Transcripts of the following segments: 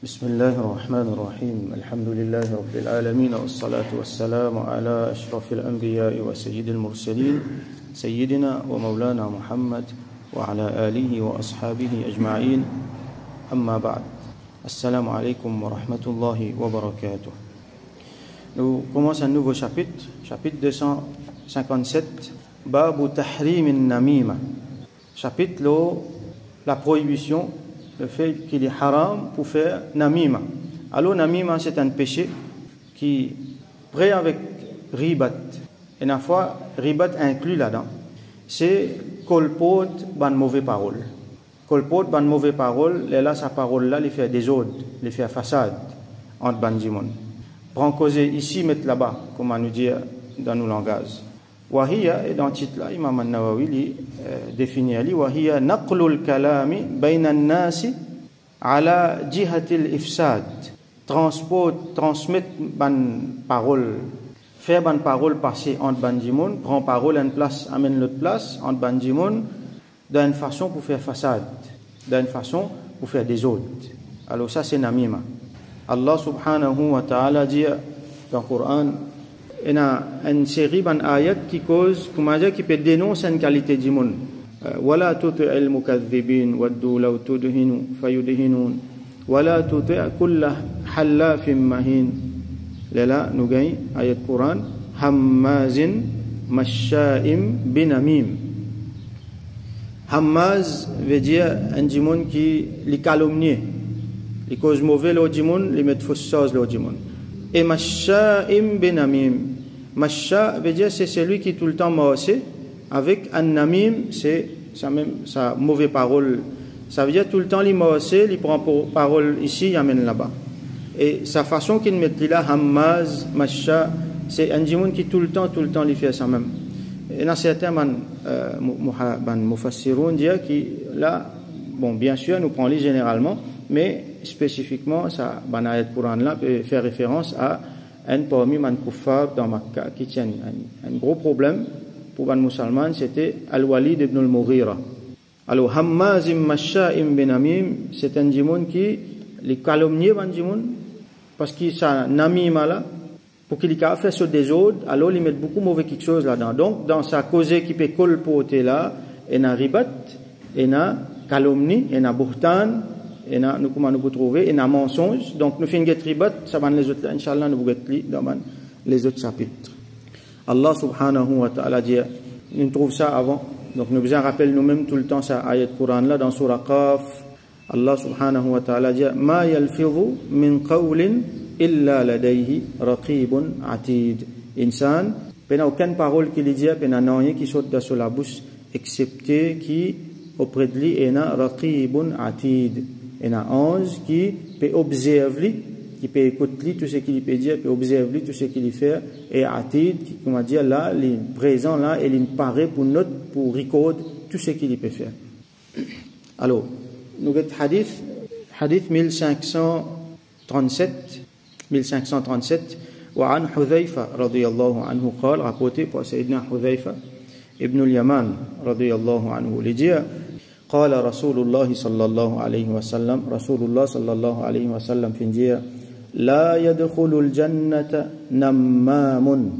بسم الله الرحمن الرحيم الحمد لله رب العالمين والصلاة والسلام على أشرف الأنبياء وسيد المرسلين سيدنا ومولانا محمد وعلى آله وأصحابه أجمعين أما بعد السلام عليكم ورحمة الله وبركاته. Nous commençons un nouveau chapitre, chapitre 257, Babu Tahrim Namima, chapitre la prohibition, le fait qu'il est haram pour faire namima. Alors namima c'est un péché qui près avec ribat. Et une fois ribat inclus là-dedans, c'est colpot ban mauvaise parole. Colpot ban mauvaise parole, là sa parole là, il fait des ordres, il fait façade entre bandimon. Prends causer ici, mettre là-bas, comme on nous dit dans nos langages. Wahiya, et dans le titre là, Imam An-Nawawi définit ali, Wahiya naqlul kalami bayna an-nasi ala jihatil ifsad. Transmettre ban parole, faire ban parole passer entre bandimon, prend parole en place, amène l'autre place, entre bandimon, d'une façon pour faire façade, d'une façon pour faire des ordres. Alors ça c'est namima. Allah subhanahu wa ta'ala dit dans le Coran, il y a une série d'ayats qui cause, qui peut dénoncer une qualité du monde. ولا تطع المكذبين ودوا لو تدهن فيدهنون ولا تطع كل حلاف مهين. Là nous gagnons ayat Coran هماز مشاء بنميم. Hammaz veut dire un dimon qui les calomnie, les cause mauvais le dimon, les met fausse chose le dimon. Et masha'im benamim. Masha veut dire c'est celui qui tout le temps maossé. Avec un namim, c'est ça même sa mauvaise parole. Ça veut dire tout le temps il maossé, il prend parole ici, il amène là-bas. Et sa façon qu'il met là, hammaz, masha, c'est un djimoun qui tout le temps il fait ça même. Et dans certains mufassiroun disent que là, bon bien sûr nous prenons généralement, mais spécifiquement ça ban ayat Coran là peut faire référence à un parmi man kuffar dans Makkah qui tient un gros problème pour les musulmans, c'était Al-Walid ibn al-Mughira. Alors hammazim masha'im binamim, c'est un djimoun qui les calomnie ban djimoun parce qu'il ça namima là pour qu'il a fait sur des autres, alors il met beaucoup mauvais quelque chose là-dedans. Donc dans sa causée qui peut colporter là, il y a ribat, il y a calomnie, il y a buhtan, et nous comment nous trouver et un mensonge. Donc nous finissons ribat, ça va les autres inchallah nous get dans les autres chapitres. Allah subhanahu wa ta'ala dit, nous trouve ça avant. Donc nous besoin rappelle nous-mêmes tout le temps ça ayat Coran là dans surah Qaf. Allah subhanahu wa ta'ala dit ma yalfidhu min qawlin illa ladayhi raqibun atid. Insan pena aucune parole qu'il dit, pena rien qui saute de sur la bouche excepté qui auprès de lui est un raqibun atid. Il y a un ange qui peut observer, qui peut écouter tout ce qu'il peut dire, peut observer tout ce qu'il fait, et atid, qui, comme on dit là, il est présent là, et il paraît pour note, pour recorder tout ce qu'il peut faire. Alors, nous avons hadith 1537, وعن حذيفة رضي الله عنه قال, rapporté par Sayyidina Hudhayfa ibn al-Yaman رضي الله عنه, il dit قال رسول الله صلى الله عليه وسلم رسول الله صلى الله عليه وسلم في dire لا يدخل الجنة نمام.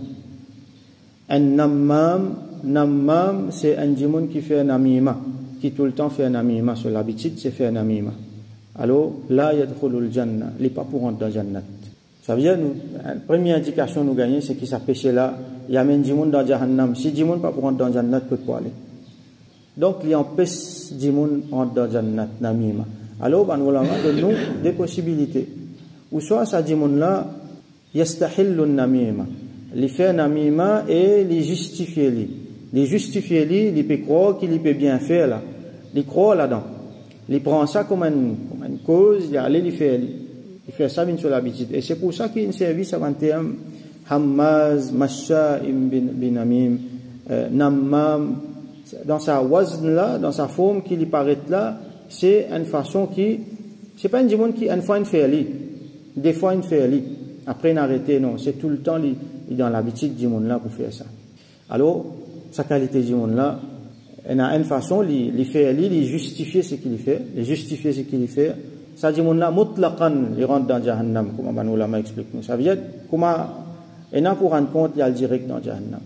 Nammam c'est un djimoun qui fait namima, qui tout le temps fait namima, sur l'habitude c'est faire namima. Alors la yadkhulul janna, il n'est pas pour rentrer dans jannat. Ça veut dire la première indication nous gagner c'est qu'il s'appêche là, il y a un djimoun dans jahannam. Si djimoun pas pour rentrer dans jannat, que pour aller. Donc il empêche djimoun rentrer dans jannat namima. Alors on va donner nous des possibilités. Ou soit ça djimoun là yastahillu namima, il fait namima et il justifie lui. Il justifie lui, il peut croire qu'il peut bien faire là. Il croit là-dedans. Il prend ça comme une cause, il allait il fait ça sur l'habitude. Et c'est pour ça qu'il y a un service avant terme hammaz, masha'im binamim, nammam. Dans sa wazn là, dans sa forme qui lui paraît là, c'est une façon qui, c'est pas un djimoun qui une fois il fait lui, des fois il fait lui, après il arrête, non, c'est tout le temps il est dans l'habitude djimoun là pour faire ça. Alors sa qualité djimoun là, il a une façon, il fait lui, il justifie ce qu'il fait, ça dit mon là mutlaqan il rentre dans jahannam comme man ulama explique nous ça veut dire comment et n'a pour rendre compte il y a le direct dans jahannam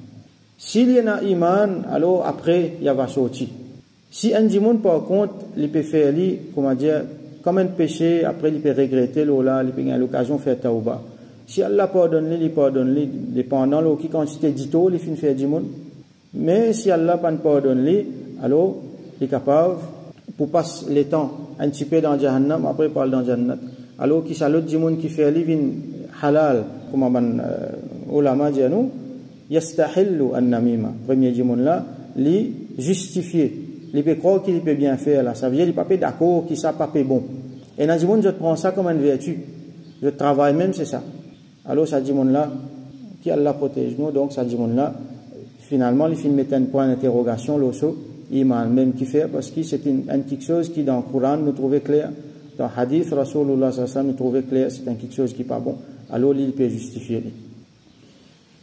s'il y a iman alors après il va sortir si un dit mon par contre il peut faire lui comment dire comme un péché après il peut regretter là il peut gagner l'occasion faire tauba si Allah pardonne lui dépendant de qui quantité d'ito il fin faire du monde mais si Allah pas pardonne lui alors il est capable pour passer le temps un petit peu dans jahannam après parle dans jannat alors qui ça l'autre du monde qui fait lui halal comme man ulama dit nous yastahillu an-namima premier du monde là li justifier il peut croire qu'il peut bien faire là ça veut dire il pas d'accord qui ça pas bon et dans du monde je prends ça comme une vertu je travaille même c'est ça alors ça dit monde là qui Allah protège nous donc ça dit monde là finalement il finit mettre un point d'interrogation l'osso iman même qui fait parce que c'est une quelque chose qui dans le Coran nous trouvait clair dans hadith Rasulullah sallallahu alayhi wa sallam nous trouvait clair c'est quelque chose qui pas bon alors il peut justifier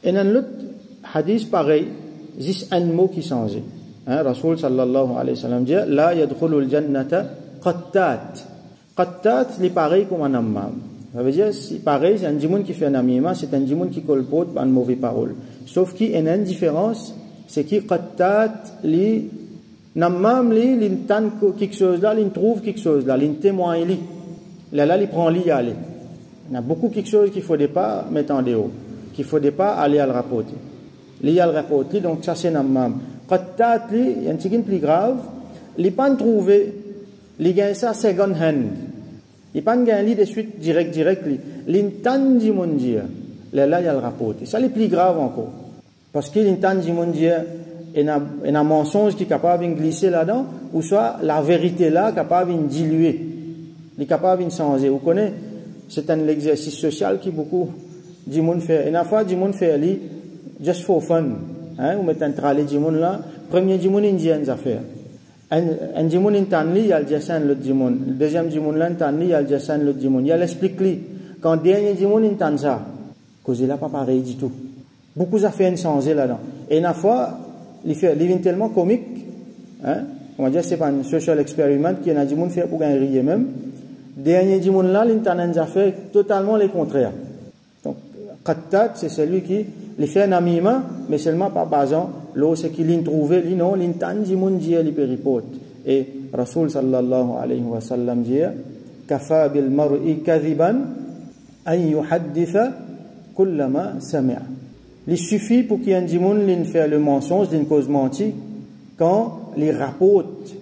et dans l'autre hadith pareil juste un mot qui change Rasul sallallahu alayhi wa sallam dit la yadkhulul jannata qattat li pareil comme un ammam ça veut dire si pareil c'est un djimoun qui fait un amima c'est un djimoun qui colpote par une mauvaise parole sauf qu'il y a une différence c'est qui qattat li namam li l'intan quelque chose là il trouve quelque chose là il témoigne li là il prend li aller il y a beaucoup quelque chose qu'il faut pas mettre en dehors qu'il faut pas aller à le rapporter li à le rapporter donc ça c'est namam qattat li il y a un truc plus grave li pas trouver li gagne ça second hand il pas gagner de suite direct l'intan du monde là il y a le rapporter ça c'est plus grave encore parce que l'intan du monde et un mensonge qui est capable de glisser là-dedans, ou soit la vérité là capable de diluer, il est capable de changer. Vous connaissez, c'est un exercice social qui beaucoup du monde fait. Et une fois du monde fait lui, just for fun, vous mettez un tralé du monde là, premier du monde il dit une affaire. Un du monde il t'en lit, il y a le dessin l'autre du monde. Le deuxième du monde là il t'en lit, il y a le dessin l'autre du monde. Il y a l'explique lui. Quand dernier du monde il t'en ça, cause il a pas pareil du tout. Beaucoup d'affaires changé là-dedans. Et une fois il est tellement comique, on va dire c'est pas un social experiment qui a du monde fait pour gagner rire même. Dernier du monde là, l'internet a fait totalement le contraire. Donc, qattat c'est celui qui il fait un amima, mais seulement par basant l'eau c'est qu'il trouvé, lui non, l'internet du monde dit il péripote. Et Rasul sallallahu alayhi wa sallam dit kafa bil mar'i kadhiban an yuhadditha kullama sami'a. Il suffit pour qu'il y ait un djimoun qui fait le mensonge d'une cause mentie quand il rapporte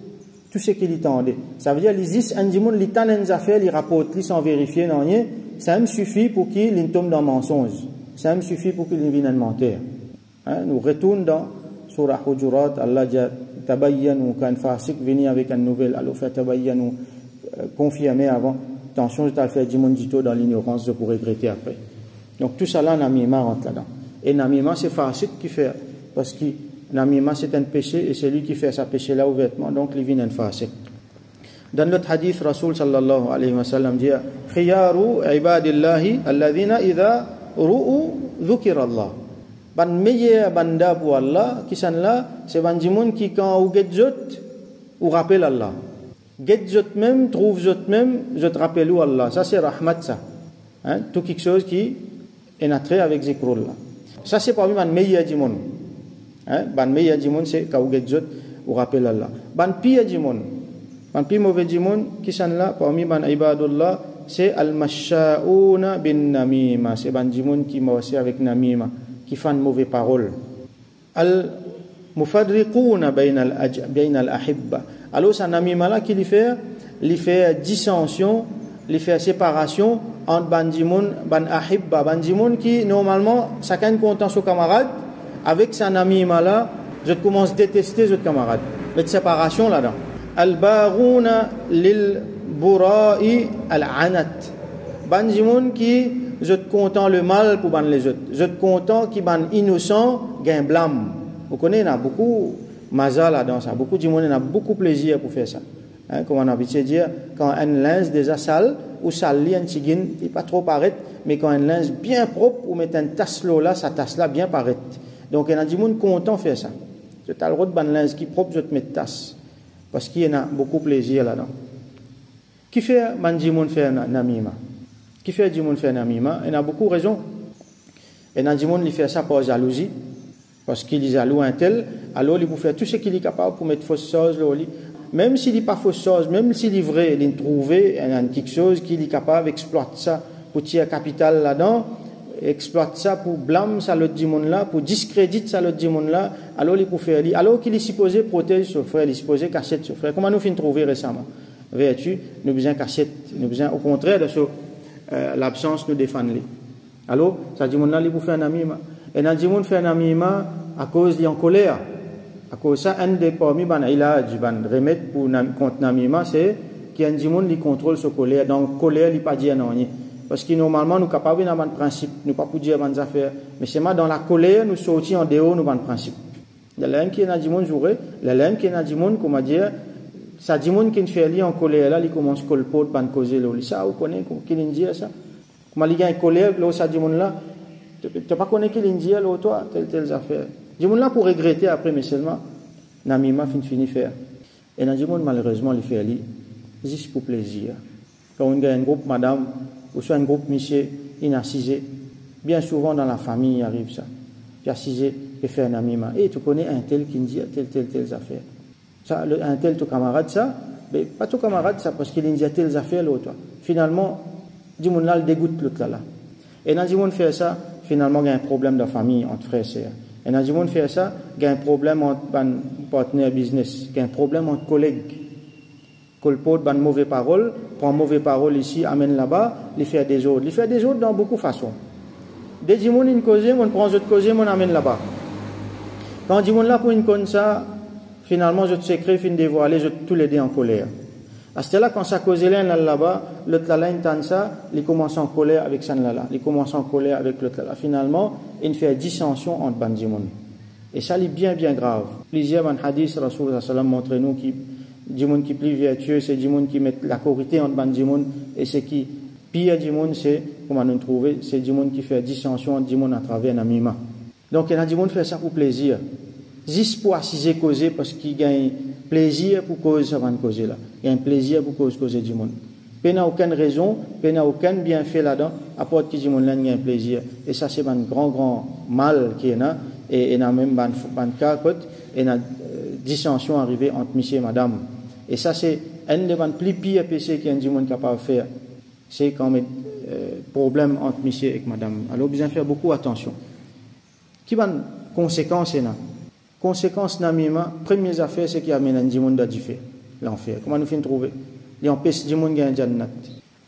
tout ce qu'il entendait. Ça veut dire qu'il un djimoun qui t'a une affaire, il rapporte sans vérifier, non rien. Ça me suffit pour qu'il tombe dans le mensonge. Ça me suffit pour qu'il vienne un menteur. Nous retournons dans Surah Hujurat, Allah dit tabayyanu quand fasik venir avec une nouvelle, alors fait tabayyanu confirmer avant. Attention, je t'ai fait djimoun dito dans l'ignorance, je pourrais regretter après. Donc tout ça là, Namima rentre là-dedans. Et Namima, c'est facile qui fait, parce que Namima, c'est un péché, et c'est lui qui fait sa péché là ouvertement, donc il vient un facile. Dans notre hadith, Rasul sallallahu alayhi wa sallam dit khiyaru ibadillahi alladhina idha ru'u dhukira Allah. Ban meilleur banda pour Allah, qui sont là, c'est ban djimoun qui quand ou get zot, ou rappelle Allah. Get zot même, trouve zot même, zot rappelle ou Allah. Ça c'est rahmat ça. Tout quelque chose qui est natré avec zikrullah. Ça c'est parmi les meilleurs du monde. Les meilleurs du monde c'est quand vous ou rappelle Allah. Les pires du monde, les pires mauvais du monde qui sont là parmi les ibadullah c'est al-masha'una bin namima. C'est les du monde qui m'ont avec namima, qui font de mauvaises paroles. Al-mufadriquna bayna al-ahibba. Alors c'est namima là qui lui fait dissension, lui fait séparation entre bandimoun, ban ahibba, bandimoun qui normalement chacun content son camarade avec son ami là, je commence à détester ce camarade. Cette séparation là-dedans. Al-baghuna lil bura'i al-anat. Bandimoun qui je content le mal pour ban les autres. Je content qui ban innocent gain blâme. Vous connaissez, il y a beaucoup maza là-dedans ça. Beaucoup de monde a beaucoup plaisir pour faire ça. Comme on a habitué de dire, quand un linge déjà sale, ou sale, un tigin, il n'est pas trop paraître, mais quand un linge bien propre, ou mettre une tasse là, sa tasse là bien paraître. Donc il y a des gens contents de faire ça. Je as le droit de ban linge qui propre, je te mets tasse. Parce qu'il y en a beaucoup de plaisir là-dedans. Qui fait mandimoun faire namima? Qui fait dimoun faire namima? Il y a beaucoup de raisons. Et Nadimoun, il fait ça par jalousie, parce qu'il est jaloux un tel, alors il peut faire tout ce qu'il est capable pour mettre fausse chose là. Même s'il n'est pas fausse chose, même s'il est vrai, il a trouvé quelque chose qu'il est capable d'exploiter ça pour tirer capital là-dedans, exploite ça pour blâmer ça l'autre dimoun là, pour discréditer ça l'autre dimoun là, alors il peut faire, alors qu'il est supposé protéger son frère, il est supposé cacher son frère. Comment nous finissons trouver récemment? Vertu, nous besoin cacher, nous besoin au contraire de l'absence nous défendre. Alors, ça dit, il faut faire un amima. Et dans le monde fait un amima à cause de en colère. À cause de ça, un des parmi il a du remède pour contre l'amima, c'est qu'il y a un monde qui contrôle sa colère. Donc, colère, il ne pas dire non. Parce que normalement, nous sommes capables d'avoir un principe, nous ne pouvons pas dire des affaires. Mais c'est dans la colère, nous sortons en dehors, nous avons un principe. Il y a l'un qui est dans le monde joué, il y a l'un qui est dans le monde, comment dire, ça dit qui fait aller en colère, là, il commence à colpoter, à causer. Ça, vous connaissez, qui dit ça? Comment il y a une colère, là, ça dit là, tu n'as pas connu qu'il dit là, toi, telle affaire. Dit là pour regretter après, mais seulement, Namima finit faire. Et dans le malheureusement, il fait aller, juste pour plaisir. Quand on a un groupe madame, ou soit un groupe monsieur, il est assisé, bien souvent dans la famille, il arrive ça. Il est assisé et fait un Namima. Et tu connais un tel qui dit telle affaire. Ça, un tel, ton camarade, ça, mais pas ton camarade, ça, parce qu'il dit telle affaire, l'autre. Finalement, Dimoun là, le dégoûte l'autre là. Et dans Dimoun fait ça, finalement, il y a un problème de famille entre frères et sœurs. Et dans Dimoun fait ça, il y a un problème entre partenaires business, il y a un problème entre collègues. Colpote, ban mauvaise parole, prend mauvaise parole ici, amène là-bas, les fait des autres. Les fait des autres dans beaucoup de façons. Dès Dimoun une cause, on prend autres causes, on amène là-bas. Quand Dimoun là pour une cause ça, finalement, je te secret, fin dévoilé, je tous les deux en colère. À ce là, quand ça cause l'un là-bas, l'autre là, il entend ça, il commence en colère avec ça là, il commence en colère avec l'autre là. Finalement, il fait dissension entre bandimoun. Et ça, c'est bien grave. Plusieurs hadiths, Rasulullah sallam montre nous qui dimoun qui plus vertueux, c'est dimoun qui met la corité entre bandimoun, et c'est qui pire dimoun, c'est comment nous trouver, c'est dimoun qui fait dissension entre dimoun à travers un mima. Donc, il y a dimoun qui fait ça pour plaisir. Juste pour assiser causer parce qu'il gagne plaisir pour cause ça va causer là. Il y a un plaisir pour causer du monde. Il n'y a aucune raison, il n'y a aucun bienfait là-dedans, à part que du monde là il y a un plaisir. Et ça c'est un grand mal qui est là. Et il y a même un cas et il y a dissension arrivée entre monsieur et madame. Et ça c'est un des plus pires péchés qu'il y a du monde capable de faire. C'est quand même problème entre monsieur et madame. Alors besoin faire beaucoup attention. Qui va conséquence là? Conséquence namima, première affaire c'est qu'il amène un monde à diffé l'enfer. Comment nous finissons trouver? Il empêche du monde gagner jannat.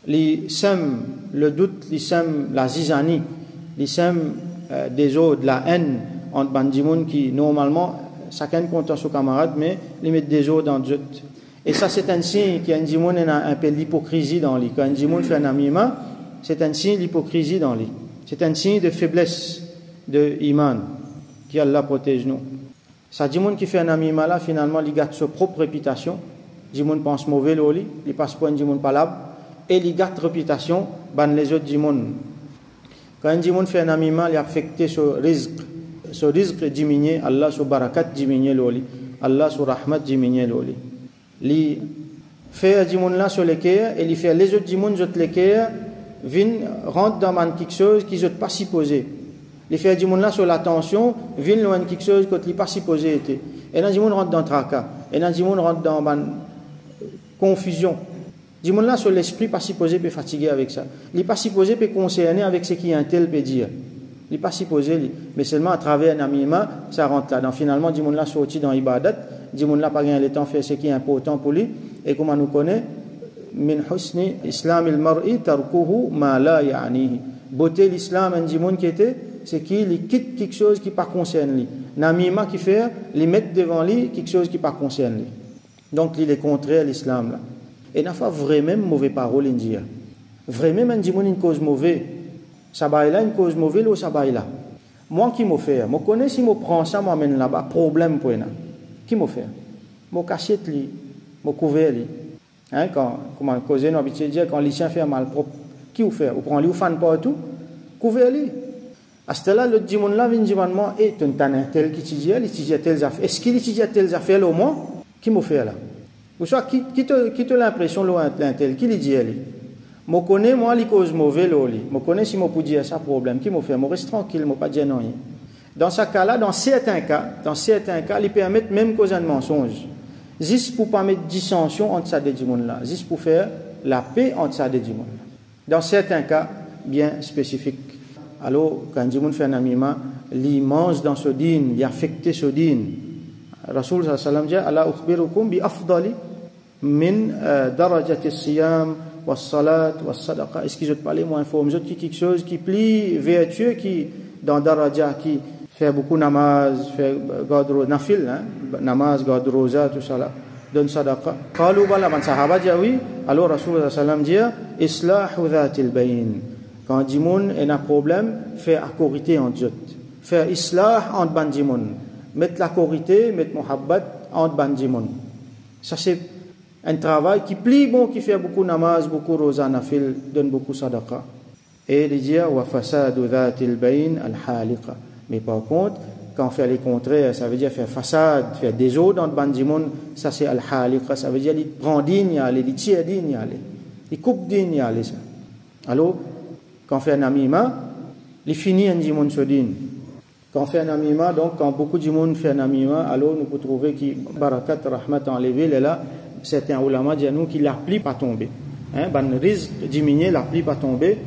Il sème le doute, il sème la zizanie, il sème des autres, la haine entre bandimoun qui normalement chacun compte son camarade, mais il met des autres dans le jeu. Et ça c'est un signe qu'il y a un dimoun a un peu l'hypocrisie dans lui. Quand un dimoun fait un namima, c'est un signe d'hypocrisie dans lui. C'est un signe de faiblesse de iman. Qu'Allah protège nous. Ça dit monde qui fait un amima là, finalement, il garde sa propre réputation. Dit monde pense mauvais l'oli, il passe pour un dit monde palable, et il garde réputation, ban les autres dit monde. Quand un dit monde fait un amima, il affecte son rizq diminue, Allah son barakat diminue l'oli, Allah son rahmat diminue l'oli. Il fait un dit monde là sur les cœurs, et il fait les autres dit monde sur les cœurs, viennent rentre dans quelque chose qui ne pas s'y poser. Les faire du monde là sur l'attention, viennent loin de quelque chose que il pas supposé était. Et dans du monde rentre dans tracas, et dans du monde rentre dans confusion. Du monde là sur l'esprit pas supposé peut fatiguer avec ça. Il pas supposé peut concerner avec ce qui un tel peut dire. Il pas supposé, mais seulement à travers un amima, ça rentre là. Donc finalement du monde là sorti dans ibadat, du monde là pas gagné le temps faire ce qui est important pour lui. Et comme on nous connaît, min husni islam al mar'i tarkuhu ma la ya'nihi. Beauté l'islam un du monde qui était c'est qu'il quitte quelque chose qui ne concerne lui. Namima qui fait, il met devant lui quelque chose qui ne concerne lui. Donc il est contraire à l'islam là. Et n'a pas vraiment mauvaise parole indien. Vraiment un dimon une cause mauvaise. Ça va là une cause mauvaise ou ça va là. Moi qui m'en fait, moi connais si moi prends ça m'amène là-bas problème pour eux. Qui m'en fait? Moi cachette lui, moi couvert lui. Hein quand comment causer nous habitué dire quand les chiens fait mal propre, qui ou fait? Ou prend lui ou fan partout, couvert lui. À ce là, le dimon là vient dire moi, et tu n'as un tel qui dit, il dit telles affaires. Est-ce qu'il dit telles affaires au moins? Qui m'a fait là? Ou soit, qui te l'impression, l'intel, qui lui dit, elle? Je connais, moi, les causes mauvaises, je connais si je peux dire ça, problème, qui m'a fait, je reste tranquille, je ne pas dire non. Dans ce cas-là, dans certains cas, ils permettent même causer un mensonge. Juste pour ne pas mettre dissension entre ça et des gens là. Juste pour faire la paix entre ça et des gens là. Dans certains cas, bien spécifiques. Alors, quand un gens fait un amima, il mange dans ce din, il affecte ce din. Rasul sallallahu alayhi wa sallam dit, Allah ukhbirukum bi afdali min darajati siyam wa salat wa sadaqa. Est-ce que je te parle, moi, informe, je te dis quelque chose qui plie vertueux, qui, dans daraja, qui fait beaucoup namaz, fait garde nafil, namaz, garde rosa, tout ça là, donne sadaqa. Qalu bala, man sahaba dit oui. Alors Rasul sallallahu alayhi wa sallam dit, islahu dhatil bayn. Quand dimoun a un problème, fait accorité entre eux. Faire islah entre bandimoun. Mettre la corité, mettre muhabbat entre bandimoun. Ça c'est un travail qui plie bon, qui fait beaucoup namaz, beaucoup rosa nafil, donne beaucoup sadaqa. Et il dit wa fasadu dhatil bayn al-haliqa. Mais par contre, quand on fait les contraires, ça veut dire faire façade, faire des eaux dans le bandimoun, ça c'est al-haliqa, ça veut dire il prend digne, il tire digne, il coupe digne, ça. Alors, quand on fait un amima, il finit un dimoun sur din. Quand on fait un amima, donc quand beaucoup de dimoun fait un amima, alors nous pouvons trouver que barakat, rahmat enlevé, et là, certains ulama disent nous qu'il la pluie pas tomber. Ban risque diminuer, la pluie pas tomber.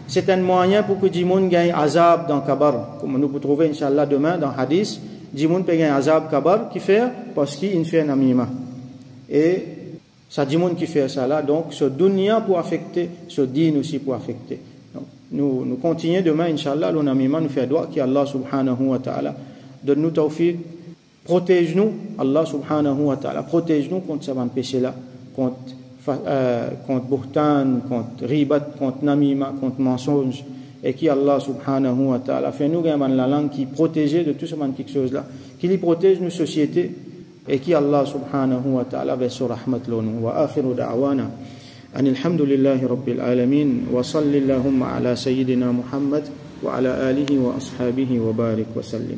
C'est un moyen pour que dimoun gagne azab dans kabar. Comme nous pouvons trouver, Inch'Allah, demain, dans hadith, dimoun peut gagner azab kabar, qui fait, parce qu'il fait un amima. Et, ça dimoun qui fait ça là, donc, ce dunya pour affecter, ce din aussi pour affecter. Nous continuons demain, Inch'Allah, l'unamima nous fait doigt, qui Allah subhanahu wa ta'ala donne-nous tawfiq, protège-nous, Allah subhanahu wa ta'ala, protège-nous contre ce péché-là, contre buhtan, contre ribat, contre namima, contre mensonge, et qui Allah subhanahu wa ta'ala fait nous gagner la langue qui protège de tout ce quelque chose-là, qui lui protège nos sociétés, et qui Allah subhanahu wa ta'ala va sur rahmat l'onu. Wa akhiru da'wana. أن الحمد لله رب العالمين وصل اللهم على سيدنا محمد وعلى آله وأصحابه وبارك وسلم